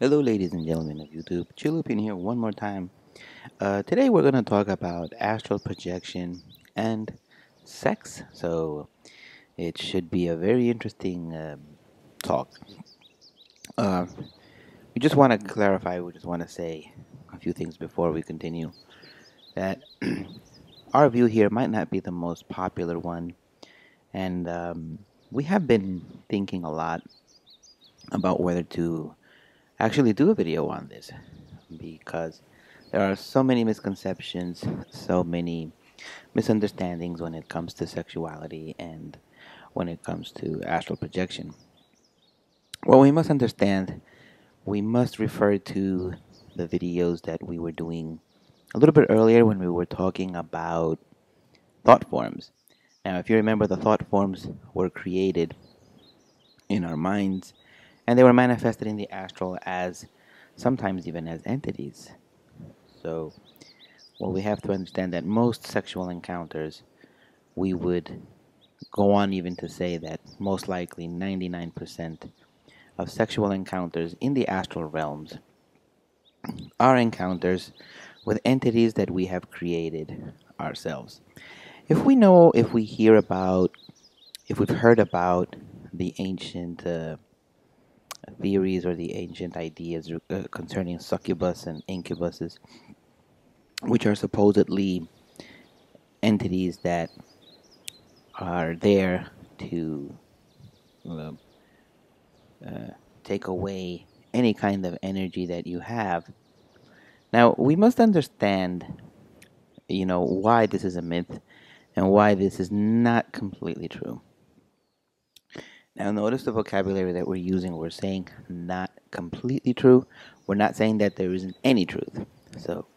Hello, ladies and gentlemen of YouTube. Chilupin here one more time. Today we're going to talk about astral projection and sex. So it should be a very interesting talk. Uh, we just want to clarify, we just want to say a few things before we continue. That our view here might not be the most popular one, and we have been thinking a lot about whether to actually do a video on this because there are so many misconceptions, so many misunderstandings when it comes to sexuality and when it comes to astral projection. Well, we must understand, we must refer to the videos that we were doing a little bit earlier when we were talking about thought forms. Now, if you remember, the thought forms were created in our minds and they were manifested in the astral as sometimes even as entities. So, well, we have to understand that most sexual encounters, we would go on even to say that most likely 99% of sexual encounters in the astral realms are encounters with entities that we have created ourselves. If we know, if we hear about, if we've heard about the ancient theories or the ancient ideas concerning succubus and incubuses, which are supposedly entities that are there to uh, take away any kind of energy that you have. Now, we must understand, why this is a myth and why this is not completely true. Now, notice the vocabulary that we're using. We're saying not completely true. We're not saying that there isn't any truth. So,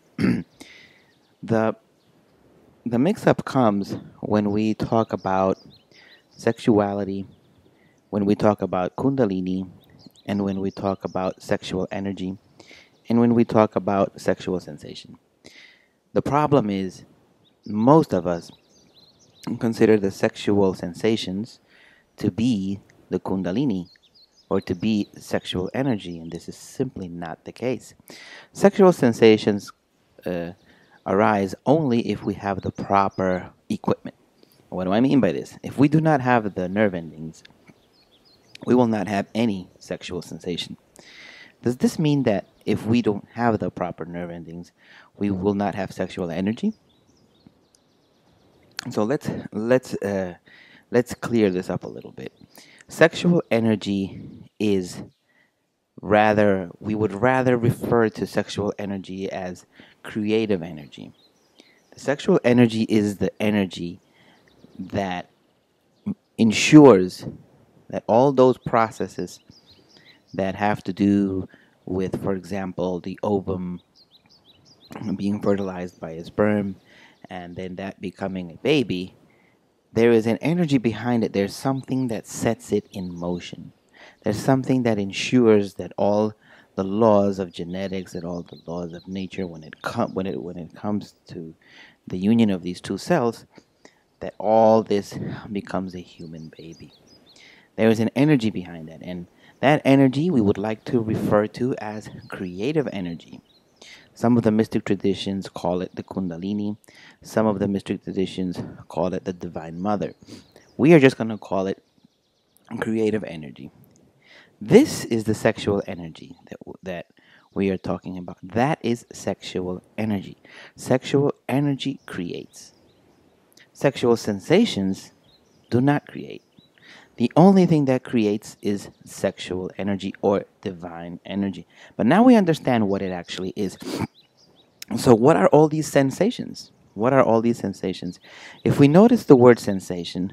the the mix-up comes when we talk about sexuality, when we talk about kundalini, and when we talk about sexual energy, and when we talk about sexual sensation. The problem is, most of us consider the sexual sensations to be the kundalini or to be sexual energy, and this is simply not the case. Sexual sensations uh, arise only if we have the proper equipment. What do I mean by this? If we do not have the nerve endings, we will not have any sexual sensation. Does this mean that if we don't have the proper nerve endings, we will not have sexual energy? So let's clear this up a little bit. Sexual energy is rather we would rather refer to sexual energy as creative energy. The sexual energy is the energy that ensures that all those processes that have to do with, for example, the ovum being fertilized by a sperm and then that becoming a baby, there is an energy behind it. There's something that sets it in motion. There's something that ensures that all the laws of genetics and all the laws of nature, when it comes to the union of these two cells, that all this becomes a human baby. There is an energy behind that, and that energy we would like to refer to as creative energy. Some of the mystic traditions call it the Kundalini. Some of the mystic traditions call it the Divine Mother. We are just going to call it creative energy. This is the sexual energy that we are talking about. That is sexual energy. Sexual energy creates. Sexual sensations do not create. The only thing that creates is sexual energy or divine energy. But now we understand what it actually is. So, what are all these sensations? What are all these sensations? If we notice the word sensation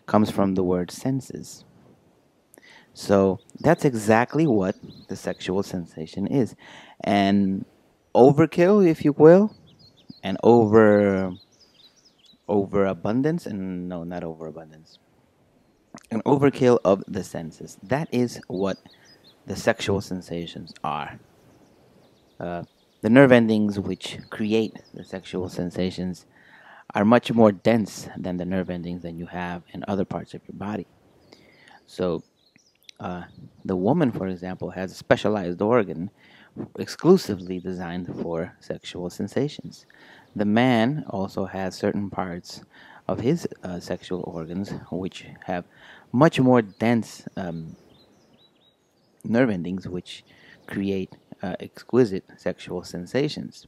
comes from the word senses. So, that's exactly what the sexual sensation is. And overkill, if you will, and overabundance, and no, not overabundance, an overkill of the senses. That is what the sexual sensations are. Uh, the nerve endings which create the sexual sensations are much more dense than the nerve endings that you have in other parts of your body. So Uh, the woman, for example, has a specialized organ exclusively designed for sexual sensations. The man also has certain parts of his sexual organs which have much more dense nerve endings, which create exquisite sexual sensations.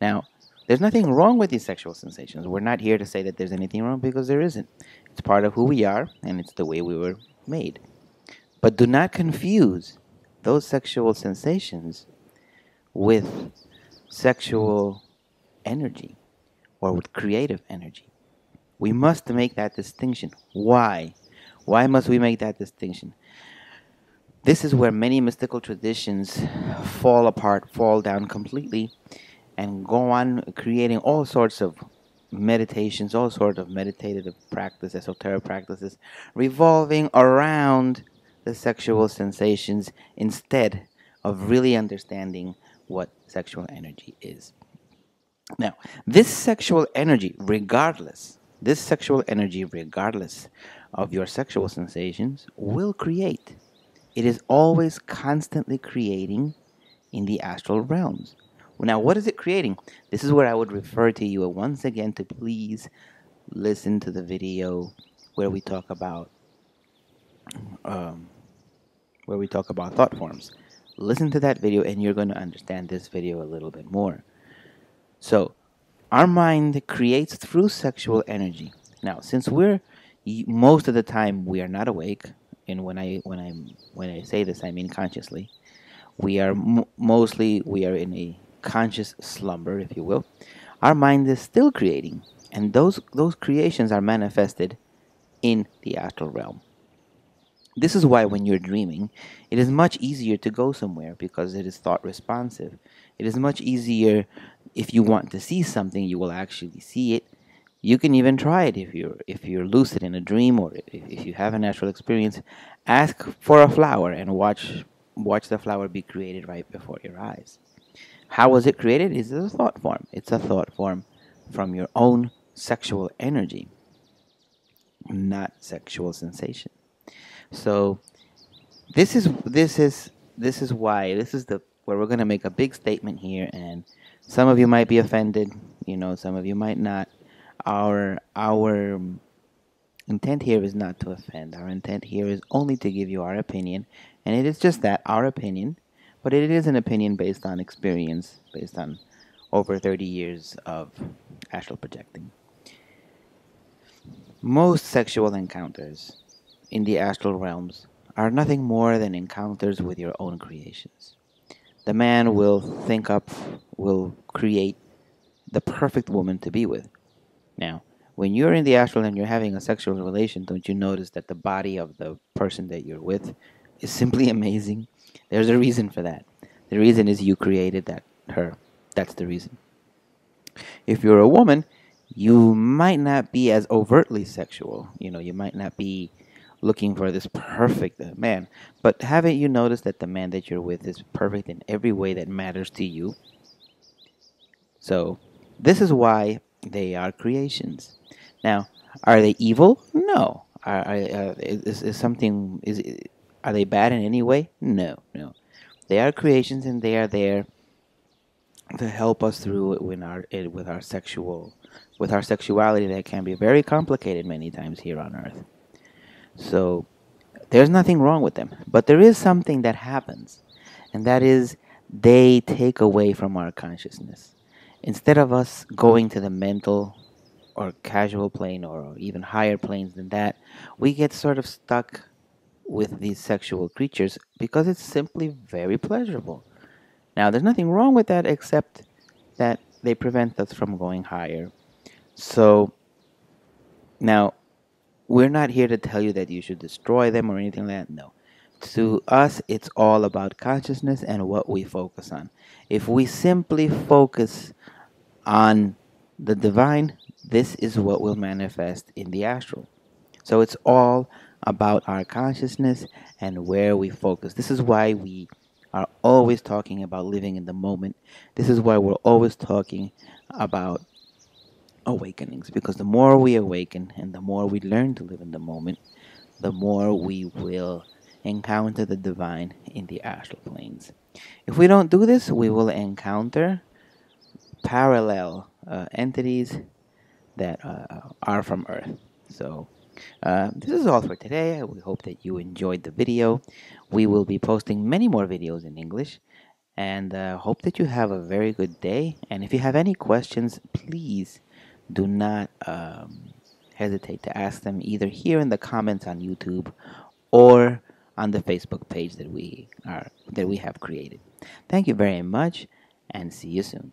Now, there's nothing wrong with these sexual sensations. We're not here to say that there's anything wrong because there isn't. It's part of who we are, and it's the way we were made. But do not confuse those sexual sensations with sexual energy or with creative energy. We must make that distinction. Why? Why must we make that distinction? This is where many mystical traditions fall apart, fall down completely, and go on creating all sorts of meditations, all sorts of meditative practice, esoteric practices, revolving around the sexual sensations instead of really understanding what sexual energy is. Now, this sexual energy, regardless of your sexual sensations, will create. It is always constantly creating in the astral realms. Now, what is it creating? This is where I would refer to you once again to please listen to the video where we talk about um, thought forms. Listen to that video, and you're going to understand this video a little bit more. So, our mind creates through sexual energy. Now, since most of the time we are not awake, and when I say this, I mean consciously. We are mostly we are in a conscious slumber, if you will. Our mind is still creating, and those creations are manifested in the astral realm. This is why when you're dreaming, it is much easier to go somewhere because it is thought responsive. It is much easier if you want to see something, you will actually see it. You can even try it if you're lucid in a dream, or if you have a natural experience. Ask for a flower and watch the flower be created right before your eyes. How was it created? It's a thought form. It's a thought form from your own sexual energy, not sexual sensation. So this is why this is the where we're going to make a big statement here, and some of you might be offended, some of you might not. Our intent here is not to offend. Our intent here is only to give you our opinion, and it is just that, our opinion, but it is an opinion based on experience, based on over 30 years of astral projecting. Most sexual encounters in the astral realms are nothing more than encounters with your own creations. The man will create the perfect woman to be with. Now, when you're in the astral and you're having a sexual relation, don't you notice that the body of the person that you're with is simply amazing? There's a reason for that. The reason is you created her. That's the reason. If you're a woman, you might not be as overtly sexual. You might not be looking for this perfect man. But haven't you noticed that the man that you're with is perfect in every way that matters to you? So, this is why they are creations. Now, are they evil? No. Are they bad in any way? No, no. They are creations, and they are there to help us through with our sexuality that can be very complicated many times here on Earth. So there's nothing wrong with them, but there is something that happens, and that is they take away from our consciousness. Instead of us going to the mental or casual plane or even higher planes than that, we get sort of stuck with these sexual creatures because it's simply very pleasurable. Now, there's nothing wrong with that except that they prevent us from going higher. So, now, we're not here to tell you that you should destroy them or anything like that. No. To us, it's all about consciousness and what we focus on. If we simply focus on the divine, this is what will manifest in the astral. So it's all about our consciousness and where we focus. This is why we are always talking about living in the moment. This is why we're always talking about awakenings, because the more we awaken and the more we learn to live in the moment, the more we will encounter the divine in the astral planes. If we don't do this, we will encounter parallel entities that are from Earth. So, this is all for today. We hope that you enjoyed the video. We will be posting many more videos in English, and hope that you have a very good day. And if you have any questions, please do not hesitate to ask them either here in the comments on YouTube or on the Facebook page that we have created. Thank you very much, and see you soon.